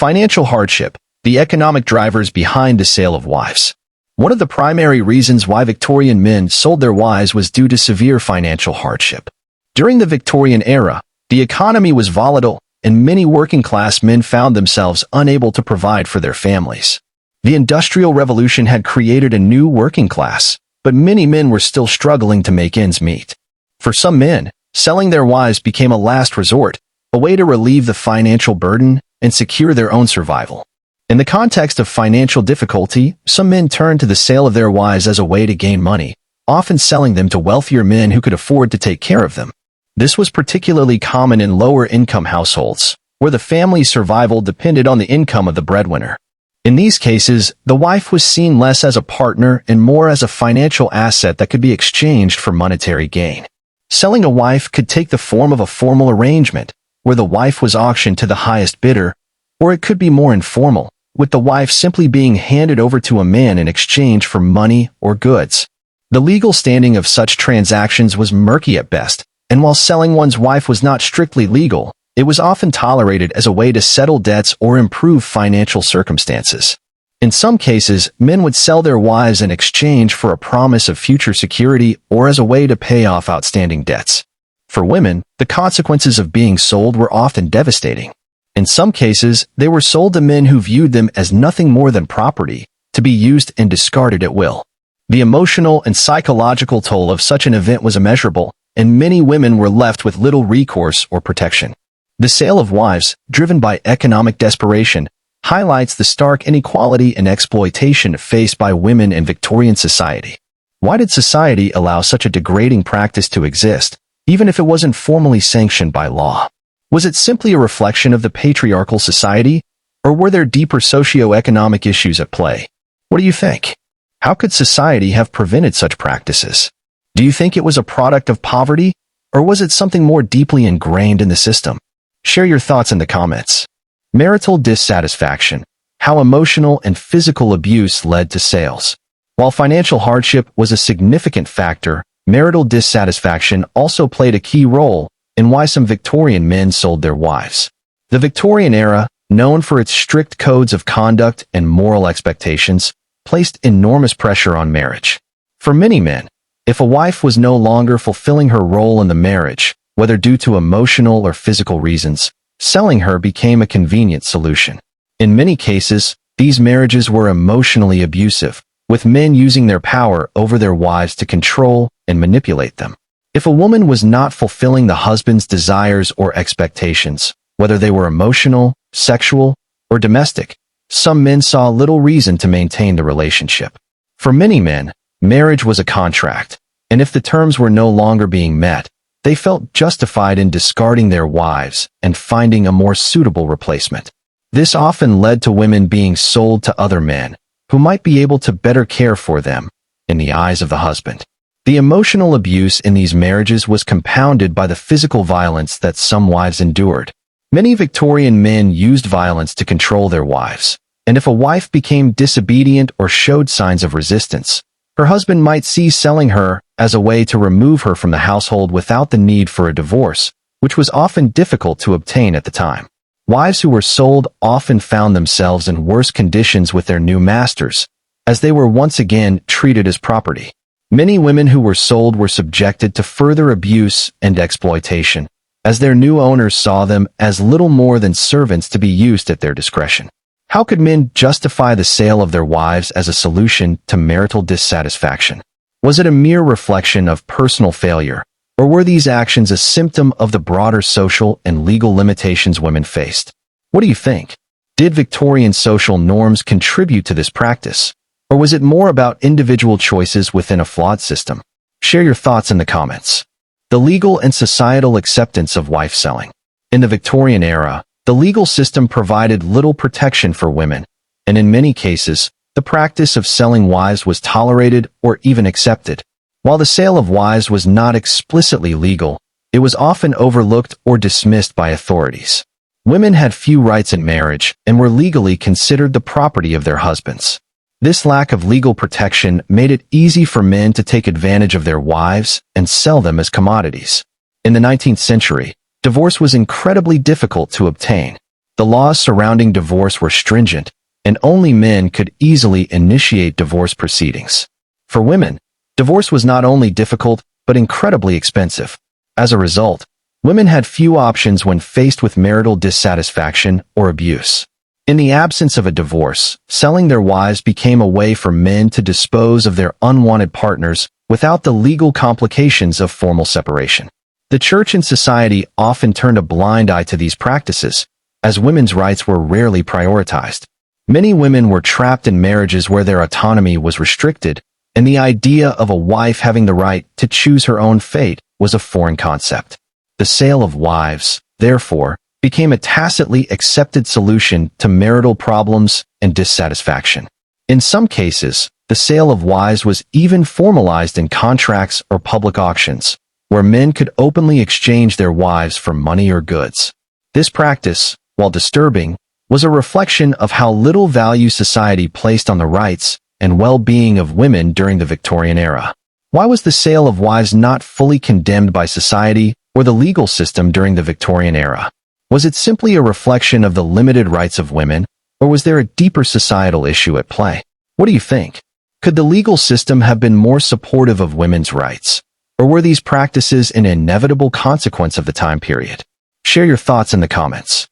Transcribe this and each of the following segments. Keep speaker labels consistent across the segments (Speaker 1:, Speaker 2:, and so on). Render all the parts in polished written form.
Speaker 1: Financial hardship, the economic drivers behind the sale of wives. One of the primary reasons why Victorian men sold their wives was due to severe financial hardship. During the Victorian era, the economy was volatile, and many working-class men found themselves unable to provide for their families. The Industrial Revolution had created a new working class, but many men were still struggling to make ends meet. For some men, selling their wives became a last resort, a way to relieve the financial burden and secure their own survival. In the context of financial difficulty, some men turned to the sale of their wives as a way to gain money, often selling them to wealthier men who could afford to take care of them. This was particularly common in lower-income households, where the family's survival depended on the income of the breadwinner. In these cases, the wife was seen less as a partner and more as a financial asset that could be exchanged for monetary gain. Selling a wife could take the form of a formal arrangement, where the wife was auctioned to the highest bidder, or it could be more informal, with the wife simply being handed over to a man in exchange for money or goods. The legal standing of such transactions was murky at best, and while selling one's wife was not strictly legal, it was often tolerated as a way to settle debts or improve financial circumstances. In some cases, men would sell their wives in exchange for a promise of future security or as a way to pay off outstanding debts. For women, the consequences of being sold were often devastating. In some cases, they were sold to men who viewed them as nothing more than property, to be used and discarded at will. The emotional and psychological toll of such an event was immeasurable, and many women were left with little recourse or protection. The sale of wives, driven by economic desperation, highlights the stark inequality and exploitation faced by women in Victorian society. Why did society allow such a degrading practice to exist, even if it wasn't formally sanctioned by law? Was it simply a reflection of the patriarchal society, or were there deeper socio-economic issues at play? What do you think? How could society have prevented such practices? Do you think it was a product of poverty, or was it something more deeply ingrained in the system? Share your thoughts in the comments. Marital dissatisfaction, how emotional and physical abuse led to sales. While financial hardship was a significant factor, marital dissatisfaction also played a key role in why some Victorian men sold their wives. The Victorian era, known for its strict codes of conduct and moral expectations, placed enormous pressure on marriage. For many men, if a wife was no longer fulfilling her role in the marriage, whether due to emotional or physical reasons, selling her became a convenient solution. In many cases, these marriages were emotionally abusive, with men using their power over their wives to control and manipulate them. If a woman was not fulfilling the husband's desires or expectations, whether they were emotional, sexual, or domestic, some men saw little reason to maintain the relationship. For many men, marriage was a contract, and if the terms were no longer being met, they felt justified in discarding their wives and finding a more suitable replacement. This often led to women being sold to other men, who might be able to better care for them, in the eyes of the husband. The emotional abuse in these marriages was compounded by the physical violence that some wives endured. Many Victorian men used violence to control their wives, and if a wife became disobedient or showed signs of resistance, her husband might see selling her as a way to remove her from the household without the need for a divorce, which was often difficult to obtain at the time. Wives who were sold often found themselves in worse conditions with their new masters, as they were once again treated as property. Many women who were sold were subjected to further abuse and exploitation, as their new owners saw them as little more than servants to be used at their discretion. How could men justify the sale of their wives as a solution to marital dissatisfaction? Was it a mere reflection of personal failure, or were these actions a symptom of the broader social and legal limitations women faced? What do you think? Did Victorian social norms contribute to this practice, or was it more about individual choices within a flawed system? Share your thoughts in the comments. The legal and societal acceptance of wife selling. In the Victorian era, the legal system provided little protection for women, and in many cases, the practice of selling wives was tolerated or even accepted. While the sale of wives was not explicitly legal, it was often overlooked or dismissed by authorities. Women had few rights in marriage and were legally considered the property of their husbands. This lack of legal protection made it easy for men to take advantage of their wives and sell them as commodities. In the 19th century, divorce was incredibly difficult to obtain. The The laws surrounding divorce were stringent, and only men could easily initiate divorce proceedings. For women, divorce was not only difficult, but incredibly expensive. As a result, women had few options when faced with marital dissatisfaction or abuse. In the absence of a divorce, selling their wives became a way for men to dispose of their unwanted partners without the legal complications of formal separation. The church and society often turned a blind eye to these practices, as women's rights were rarely prioritized. Many women were trapped in marriages where their autonomy was restricted, and the idea of a wife having the right to choose her own fate was a foreign concept. The sale of wives, therefore, became a tacitly accepted solution to marital problems and dissatisfaction. In some cases, the sale of wives was even formalized in contracts or public auctions, where men could openly exchange their wives for money or goods. This practice, while disturbing, was a reflection of how little value society placed on the rights and well-being of women during the Victorian era. Why was the sale of wives not fully condemned by society or the legal system during the Victorian era? Was it simply a reflection of the limited rights of women, or was there a deeper societal issue at play? What do you think? Could the legal system have been more supportive of women's rights, or were these practices an inevitable consequence of the time period? Share your thoughts in the comments.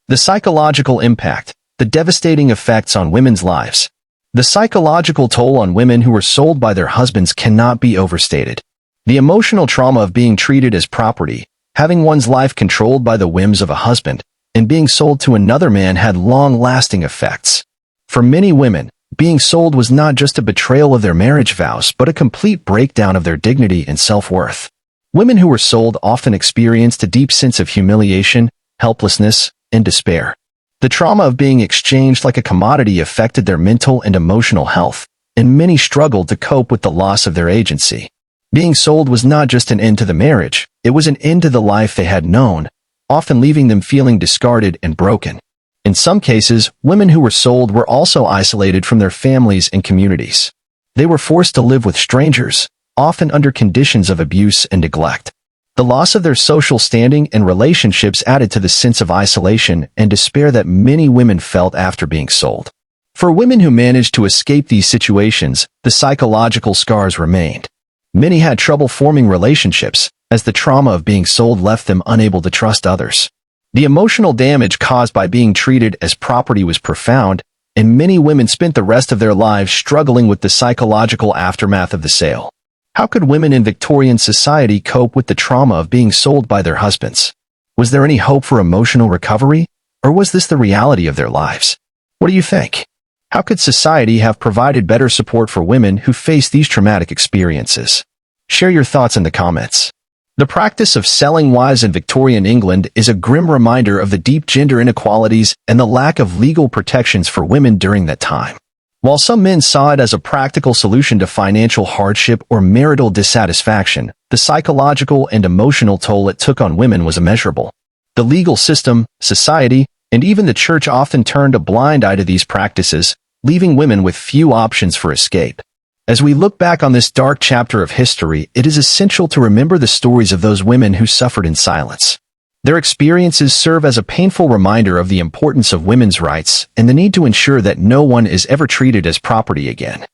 Speaker 1: The psychological impact, the devastating effects on women's lives. The psychological toll on women who were sold by their husbands cannot be overstated. The emotional trauma of being treated as property, having one's life controlled by the whims of a husband, and being sold to another man had long-lasting effects. For many women, being sold was not just a betrayal of their marriage vows, but a complete breakdown of their dignity and self-worth. Women who were sold often experienced a deep sense of humiliation, helplessness, and despair. The trauma of being exchanged like a commodity affected their mental and emotional health, and many struggled to cope with the loss of their agency. Being sold was not just an end to the marriage, it was an end to the life they had known, often leaving them feeling discarded and broken. In some cases, women who were sold were also isolated from their families and communities. They were forced to live with strangers, often under conditions of abuse and neglect. The loss of their social standing and relationships added to the sense of isolation and despair that many women felt after being sold. For women who managed to escape these situations, the psychological scars remained. Many had trouble forming relationships, as the trauma of being sold left them unable to trust others. The emotional damage caused by being treated as property was profound, and many women spent the rest of their lives struggling with the psychological aftermath of the sale. How could women in Victorian society cope with the trauma of being sold by their husbands? Was there any hope for emotional recovery, or was this the reality of their lives? What do you think? How could society have provided better support for women who face these traumatic experiences? Share your thoughts in the comments. The practice of selling wives in Victorian England is a grim reminder of the deep gender inequalities and the lack of legal protections for women during that time. While some men saw it as a practical solution to financial hardship or marital dissatisfaction, the psychological and emotional toll it took on women was immeasurable. The legal system, society, and even the church often turned a blind eye to these practices, leaving women with few options for escape. As we look back on this dark chapter of history, it is essential to remember the stories of those women who suffered in silence. Their experiences serve as a painful reminder of the importance of women's rights and the need to ensure that no one is ever treated as property again.